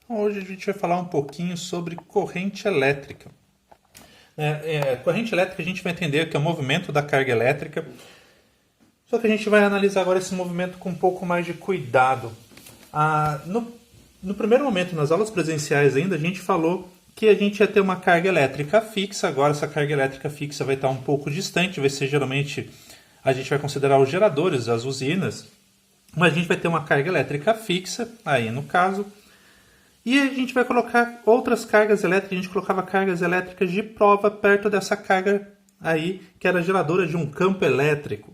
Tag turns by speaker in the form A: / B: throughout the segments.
A: Hoje a gente vai falar um pouquinho sobre corrente elétrica. Corrente elétrica a gente vai entender que é o movimento da carga elétrica, só que a gente vai analisar agora esse movimento com um pouco mais de cuidado. No primeiro momento, nas aulas presenciais ainda, a gente falou que a gente ia ter uma carga elétrica fixa. Agora essa carga elétrica fixa vai estar um pouco distante, vai ser geralmente, a gente vai considerar os geradores, as usinas, mas a gente vai ter uma carga elétrica fixa, aí no caso. E a gente vai colocar outras cargas elétricas. A gente colocava cargas elétricas de prova perto dessa carga aí, que era geradora de um campo elétrico.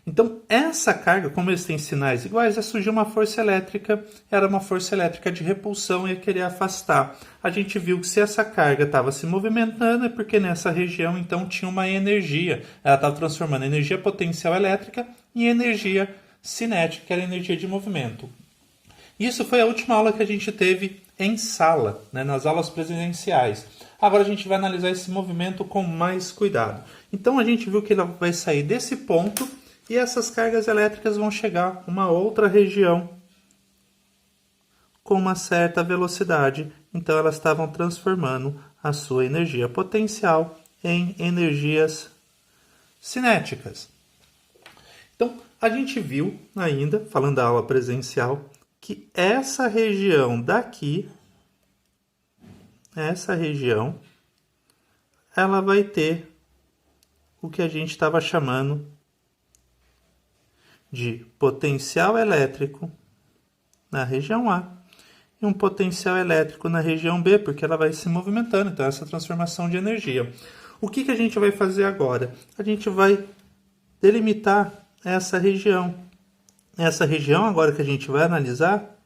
A: Então, essa carga, como eles têm sinais iguais, surgiu uma força elétrica, era uma força elétrica de repulsão e ia querer afastar. A gente viu que se essa carga estava se movimentando, é porque nessa região, então, tinha uma energia. Ela estava transformando energia potencial elétrica em energia cinética, que era energia de movimento. Isso foi a última aula que a gente teve em sala, nas aulas presenciais. Agora a gente vai analisar esse movimento com mais cuidado. Então a gente viu que ela vai sair desse ponto e essas cargas elétricas vão chegar a uma outra região com uma certa velocidade. Então elas estavam transformando a sua energia potencial em energias cinéticas. Então a gente viu ainda, falando da aula presencial, que essa região daqui, ela vai ter o que a gente estava chamando de potencial elétrico na região A e um potencial elétrico na região B, porque ela vai se movimentando, então essa transformação de energia. O que a gente vai fazer agora? A gente vai delimitar essa região. Essa região, agora que a gente vai analisar,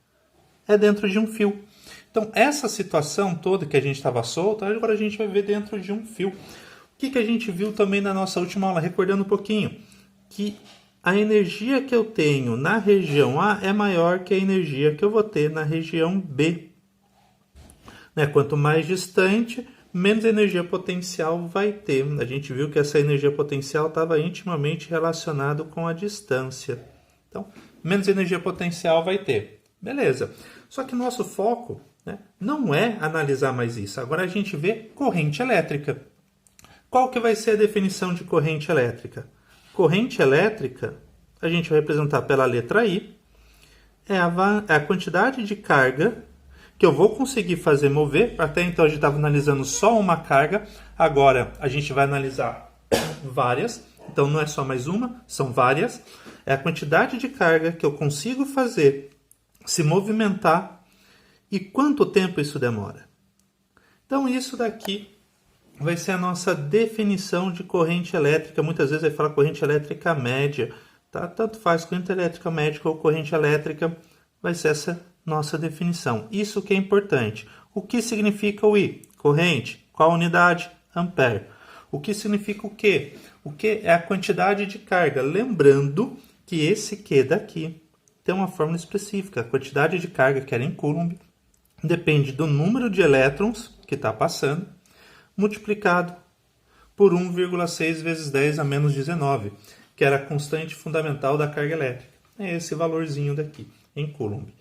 A: é dentro de um fio. Então, essa situação toda que a gente estava solta, agora a gente vai ver dentro de um fio. O que a gente viu também na nossa última aula, recordando um pouquinho, que a energia que eu tenho na região A é maior que a energia que eu vou ter na região B. Quanto mais distante, menos energia potencial vai ter. A gente viu que essa energia potencial estava intimamente relacionada com a distância. Então, menos energia potencial vai ter. Beleza. Só que nosso foco não é analisar mais isso. Agora a gente vê corrente elétrica. Qual que vai ser a definição de corrente elétrica? Corrente elétrica, a gente vai representar pela letra I, é a quantidade de carga que eu vou conseguir fazer mover. Até então a gente estava analisando só uma carga, agora a gente vai analisar várias. Então não é só mais uma, são várias. É a quantidade de carga que eu consigo fazer se movimentar e quanto tempo isso demora. Então isso daqui vai ser a nossa definição de corrente elétrica. Muitas vezes vai falar corrente elétrica média. Tá? Tanto faz corrente elétrica média ou corrente elétrica, vai ser essa nossa definição. Isso que é importante. O que significa o I? Corrente. Qual unidade? Ampere. O que significa o Q? O Q é a quantidade de carga. Lembrando que esse Q daqui tem uma fórmula específica. A quantidade de carga, que era em Coulomb, depende do número de elétrons que está passando, multiplicado por 1,6 vezes 10 a menos 19, que era a constante fundamental da carga elétrica. É esse valorzinho daqui, em Coulomb.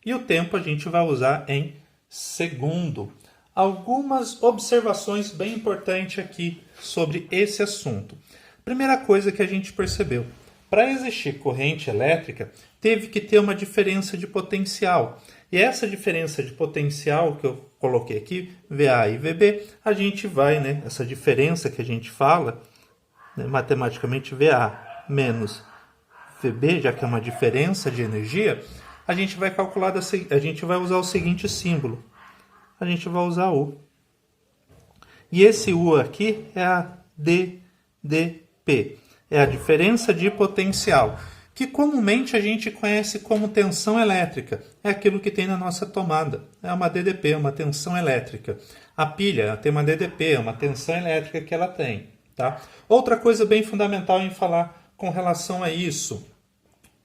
A: E o tempo a gente vai usar em segundo. Algumas observações bem importantes aqui sobre esse assunto. Primeira coisa que a gente percebeu. Para existir corrente elétrica, teve que ter uma diferença de potencial. E essa diferença de potencial que eu coloquei aqui, VA e VB, a gente vai, essa diferença que a gente fala, matematicamente VA menos VB, já que é uma diferença de energia, a gente vai calcular, a gente vai usar o seguinte símbolo. A gente vai usar U. E esse U aqui é a DDP. É a diferença de potencial, que comumente a gente conhece como tensão elétrica. É aquilo que tem na nossa tomada. É uma DDP, uma tensão elétrica. A pilha tem uma DDP, uma tensão elétrica que ela tem. Tá? Outra coisa bem fundamental em falar com relação a isso.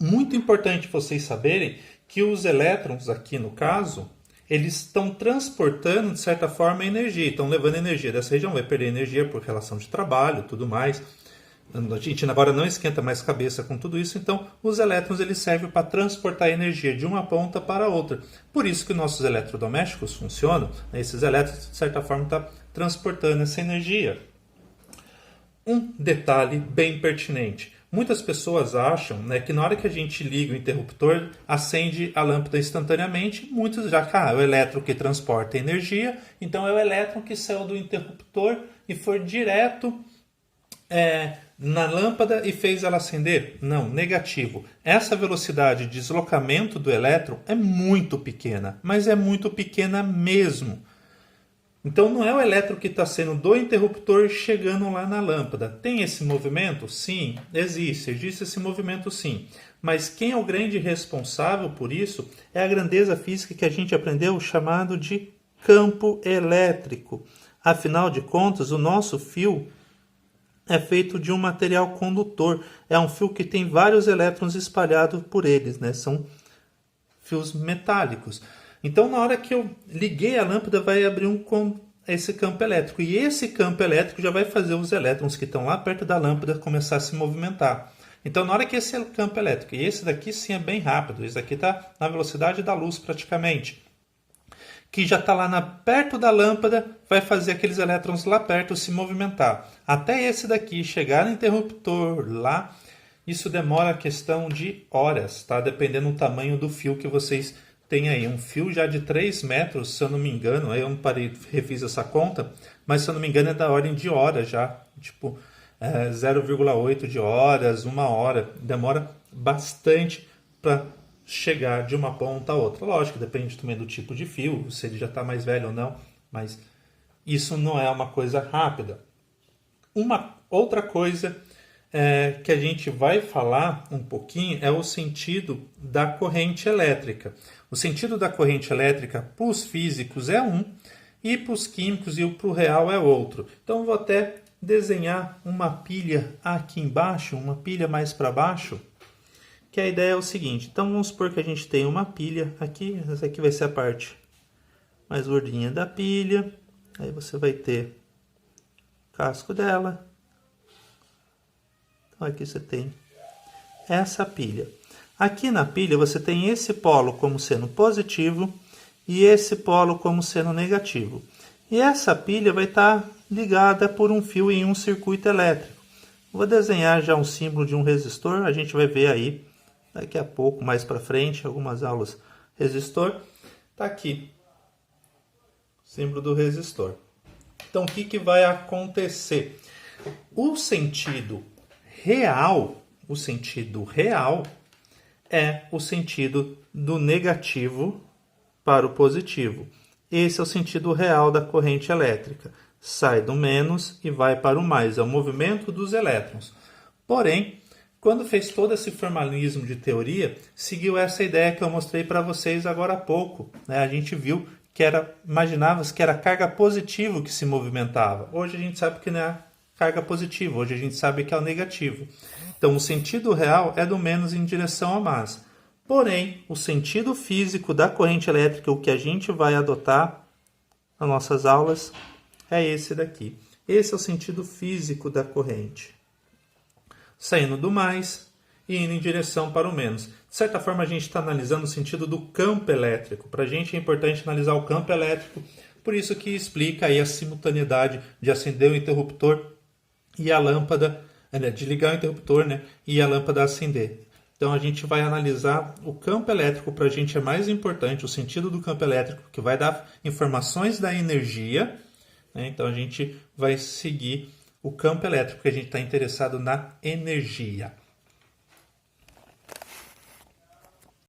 A: Muito importante vocês saberem que os elétrons, aqui no caso, eles estão transportando, de certa forma, energia. Estão levando energia dessa região. Vai perder energia por relação de trabalho, tudo mais. A gente agora não esquenta mais cabeça com tudo isso, então os elétrons eles servem para transportar energia de uma ponta para outra. Por isso que nossos eletrodomésticos funcionam, né? Esses elétrons, de certa forma, estão transportando essa energia. Um detalhe bem pertinente. Muitas pessoas acham, né, que na hora que a gente liga o interruptor, acende a lâmpada instantaneamente. Muitos já é o elétron que transporta energia, então é o elétron que saiu do interruptor e foi direto na lâmpada e fez ela acender? Não, negativo. Essa velocidade de deslocamento do elétron é muito pequena, mas é muito pequena mesmo. Então não é o elétron que está sendo do interruptor chegando lá na lâmpada. Tem esse movimento? Sim, existe esse movimento sim. Mas quem é o grande responsável por isso é a grandeza física que a gente aprendeu, chamado de campo elétrico. Afinal de contas, o nosso fio é feito de um material condutor. É um fio que tem vários elétrons espalhados por eles, né? São fios metálicos. Então, na hora que eu liguei a lâmpada, vai abrir esse campo elétrico. E esse campo elétrico já vai fazer os elétrons que estão lá perto da lâmpada começar a se movimentar. Então, na hora que esse campo elétrico, e esse daqui sim é bem rápido, esse daqui está na velocidade da luz praticamente, que já está lá perto da lâmpada, vai fazer aqueles elétrons lá perto se movimentar. Até esse daqui chegar no interruptor lá, isso demora questão de horas, tá? Dependendo do tamanho do fio que vocês têm aí. Um fio já de 3 metros, se eu não me engano, aí eu não refiz essa conta, mas se eu não me engano é da ordem de horas já, tipo 0,8 de horas, 1 hora. Demora bastante para chegar de uma ponta a outra. Lógico, depende também do tipo de fio, se ele já está mais velho ou não, mas isso não é uma coisa rápida. Uma outra coisa que a gente vai falar um pouquinho é o sentido da corrente elétrica. O sentido da corrente elétrica para os físicos é um, e para os químicos e para o real é outro. Então eu vou até desenhar uma pilha aqui embaixo, uma pilha mais para baixo, que a ideia é o seguinte. Então vamos supor que a gente tem uma pilha aqui, essa aqui vai ser a parte mais gordinha da pilha, aí você vai ter o casco dela. Então aqui você tem essa pilha. Aqui na pilha você tem esse polo como sendo positivo e esse polo como sendo negativo. E essa pilha vai estar ligada por um fio em um circuito elétrico. Vou desenhar já um símbolo de um resistor, a gente vai ver aí daqui a pouco, mais para frente, algumas aulas resistor. Está aqui o símbolo do resistor. Então o que vai acontecer? O sentido real é o sentido do negativo para o positivo. Esse é o sentido real da corrente elétrica. Sai do menos e vai para o mais. É o movimento dos elétrons. Porém, quando fez todo esse formalismo de teoria, seguiu essa ideia que eu mostrei para vocês agora há pouco, né? A gente viu que imaginava-se que era a carga positiva que se movimentava. Hoje a gente sabe que não é a carga positiva, hoje a gente sabe que é o negativo. Então, o sentido real é do menos em direção ao mais. Porém, o sentido físico da corrente elétrica, o que a gente vai adotar nas nossas aulas, é esse daqui. Esse é o sentido físico da corrente. Saindo do mais e indo em direção para o menos. De certa forma, a gente está analisando o sentido do campo elétrico. Para a gente é importante analisar o campo elétrico, por isso que explica aí a simultaneidade de acender o interruptor e a lâmpada, de ligar o interruptor, né, e a lâmpada acender. Então a gente vai analisar o campo elétrico, para a gente é mais importante o sentido do campo elétrico, que vai dar informações da energia, né? Então a gente vai seguir o campo elétrico, porque a gente está interessado na energia.